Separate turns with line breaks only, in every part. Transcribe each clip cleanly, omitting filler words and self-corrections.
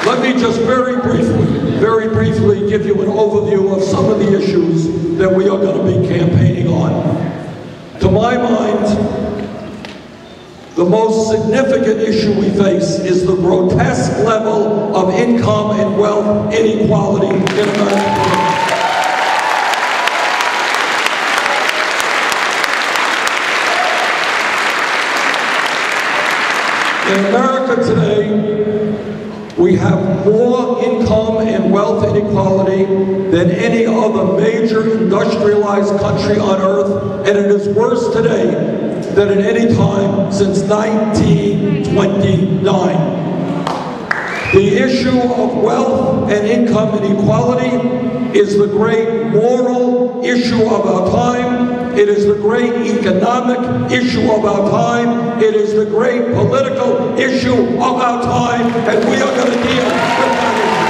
Let me just very briefly give you an overview of some of the issues that we are going to be campaigning on. To my mind, the most significant issue we face is the grotesque level of income and wealth inequality in America. In America today, we have more income and wealth inequality than any other major industrialized country on earth, and it is worse today than at any time since 1929. The issue of wealth and income inequality is the great moral issue of our time. It is the great economic issue of our time. It is the great political issue of our time, and we are going to deal with that issue.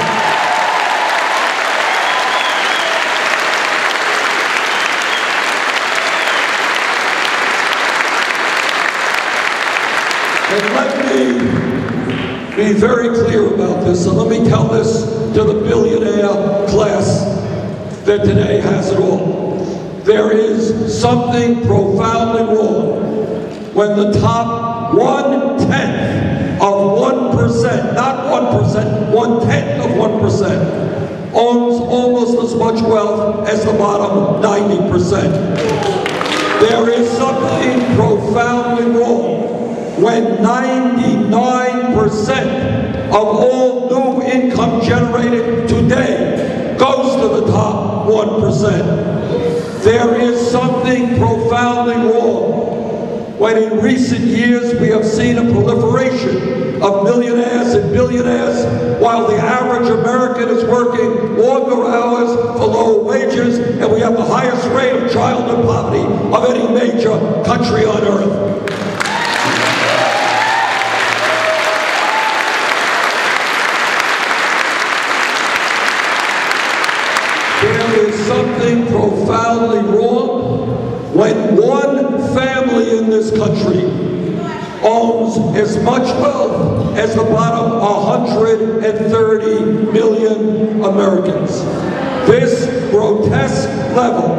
And let me be very clear about this, and let me tell this to the billionaire class that today has it all. There is something profoundly wrong when the top 1/10 of 1%, not 1%, 1/10 of 1%, owns almost as much wealth as the bottom 90%. There is something profoundly wrong when 99% of all new income generated today goes to the top 1%. There is something profoundly wrong when in recent years we have seen a proliferation of millionaires and billionaires while the average American is working longer hours for lower wages, and we have the highest rate of childhood poverty of any major country on earth. There is something profoundly wrong when one family in this country owns as much wealth as the bottom 130 million Americans. This grotesque level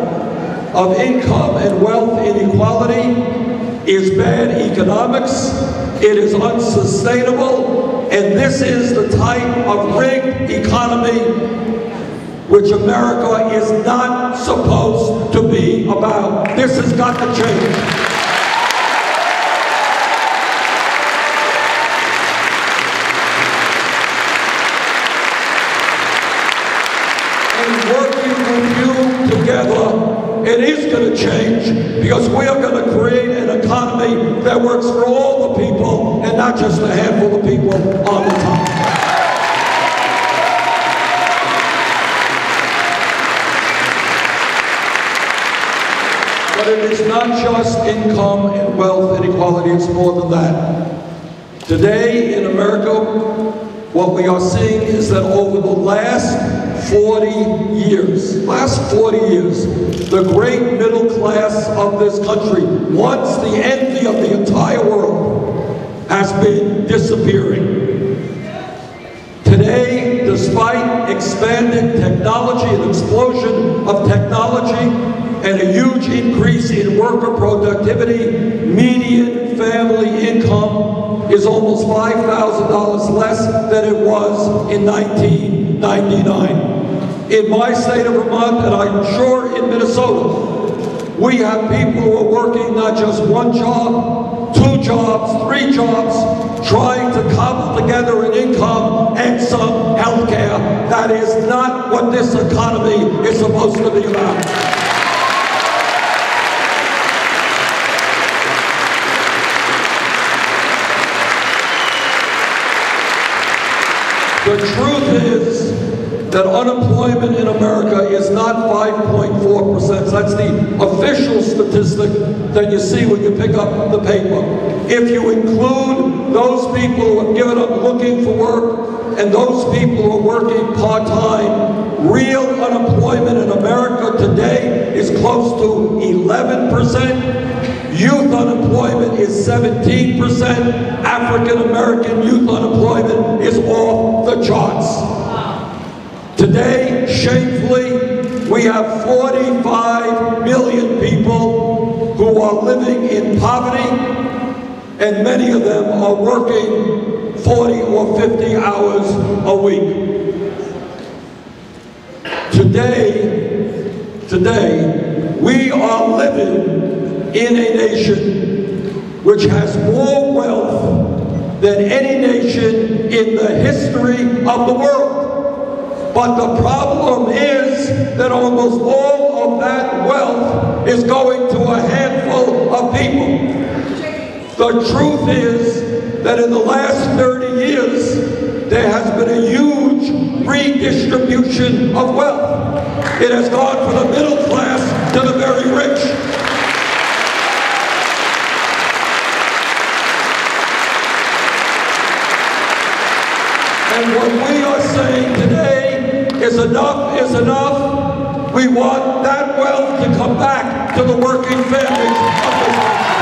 of income and wealth inequality is bad economics, it is unsustainable, and this is the type of rigged economy which America is not supposed to be about. This has got to change. And working with you together, it is going to change, because we are going to create an economy that works for all the people and not just a handful of people on the top. But it is not just income and wealth inequality, it's more than that. Today in America, what we are seeing is that over the last 40 years, the great middle class of this country, once the envy of the entire world, has been disappearing. Today, despite expanded technology, an explosion of technology, and a huge increase in worker productivity, median family income is almost $5,000 less than it was in 1999. In my state of Vermont, and I'm sure in Minnesota, we have people who are working not just one job, 2 jobs, 3 jobs, trying to cobble together an income and some health care. That is not what this economy is supposed to be about. The truth is that unemployment in America is not 5.4%. That's the official statistic that you see when you pick up the paper. If you include those people who have given up looking for work and those people who are working part-time, real unemployment in America today is close to 11%. Youth unemployment is 17%. African American youth unemployment is off the charts. Today, shamefully, we have 45 million people who are living in poverty, and many of them are working 40 or 50 hours a week. Today, we are living in a nation which has more wealth than any nation in the history of the world. But the problem is that almost all of that wealth is going to a handful of people. The truth is that in the last 30 years, there has been a huge redistribution of wealth. It has gone from the middle class to the very rich. And what we are saying today is enough is enough. We want that wealth to come back to the working families of this country.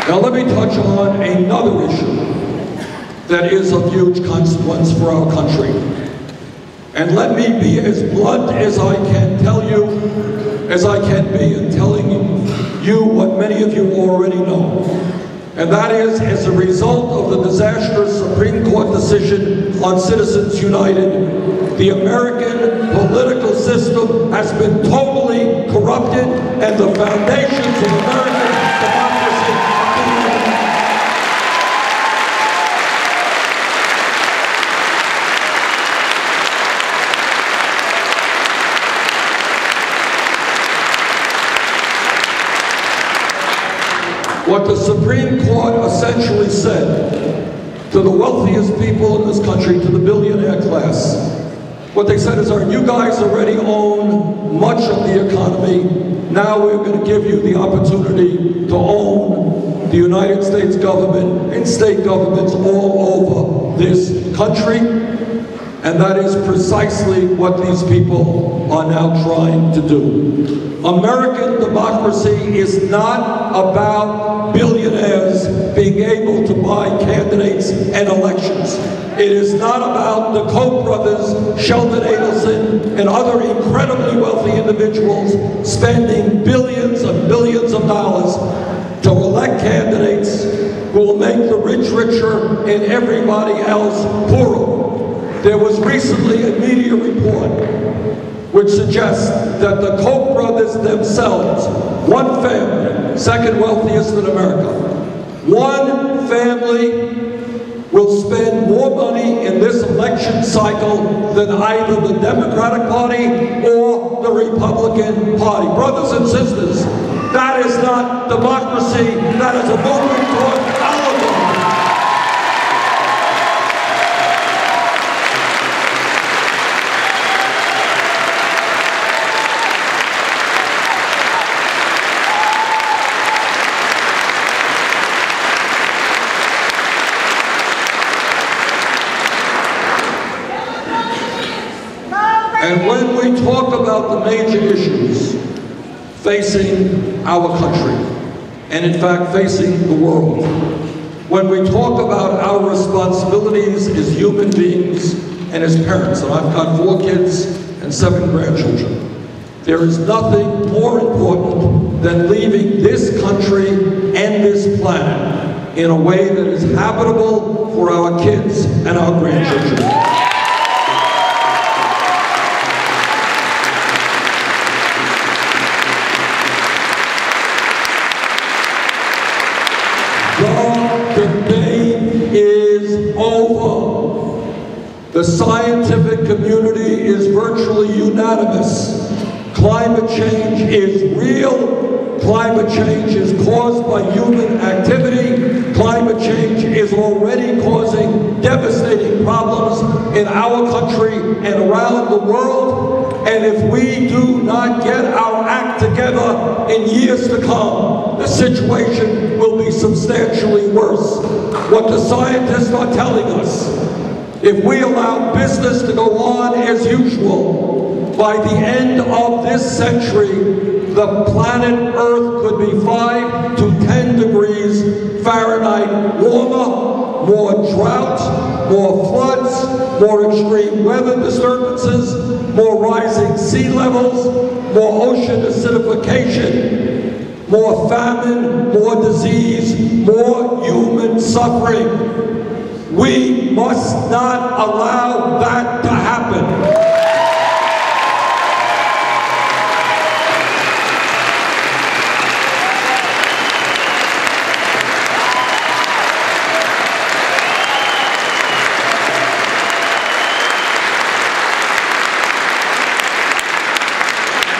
Now let me touch on another issue that is of huge consequence for our country. And let me be as blunt as I can tell you, as I can be in telling you what many of you already know. And that is, as a result of the disastrous Supreme Court decision on Citizens United, the American political system has been totally corrupted, and the foundations of American democracy have been ruined. What the Supreme Court essentially said to the wealthiest people in this country, to the billionaire class, what they said is, you guys already own much of the economy. Now we're going to give you the opportunity to own the United States government and state governments all over this country. And that is precisely what these people are now trying to do. American democracy is not about billionaires being able to buy candidates and elections. It is not about the Koch brothers, Sheldon Adelson, and other incredibly wealthy individuals spending billions and billions of dollars to elect candidates who will make the rich richer and everybody else poorer. There was recently a media report which suggests that the Koch brothers themselves, one family, second wealthiest in America, one family will spend more money in this election cycle than either the Democratic Party or the Republican Party. Brothers and sisters, that is not democracy, that is a movement toward oligarchy. And when we talk about the major issues facing our country, and in fact facing the world, when we talk about our responsibilities as human beings and as parents, and I've got 4 kids and 7 grandchildren, there is nothing more important than leaving this country and this planet in a way that is habitable for our kids and our grandchildren. The debate is over. The scientific community is virtually unanimous. Climate change is real. Climate change is caused by human activity. Climate change is already causing devastating problems in our country and around the world. And if we do not get our act together in years years to come, the situation will be substantially worse. What the scientists are telling us, if we allow business to go on as usual, by the end of this century, the planet Earth could be 5 to 10 degrees Fahrenheit warmer, more drought, more floods, more extreme weather disturbances, more rising sea levels, more ocean acidification, more famine, more disease, more human suffering. We must not allow that to happen.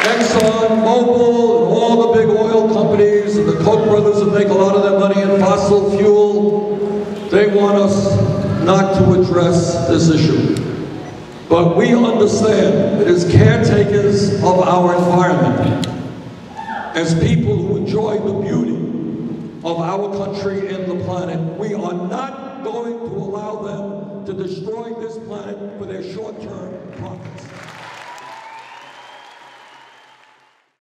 Exxon, Mobil, and all the big oil companies, and the Koch brothers that make a lot of their money in fossil fuel, they want us not to address this issue. But we understand that as caretakers of our environment, as people who enjoy the beauty of our country and the planet, we are not going to allow them to destroy this planet for their short-term profits.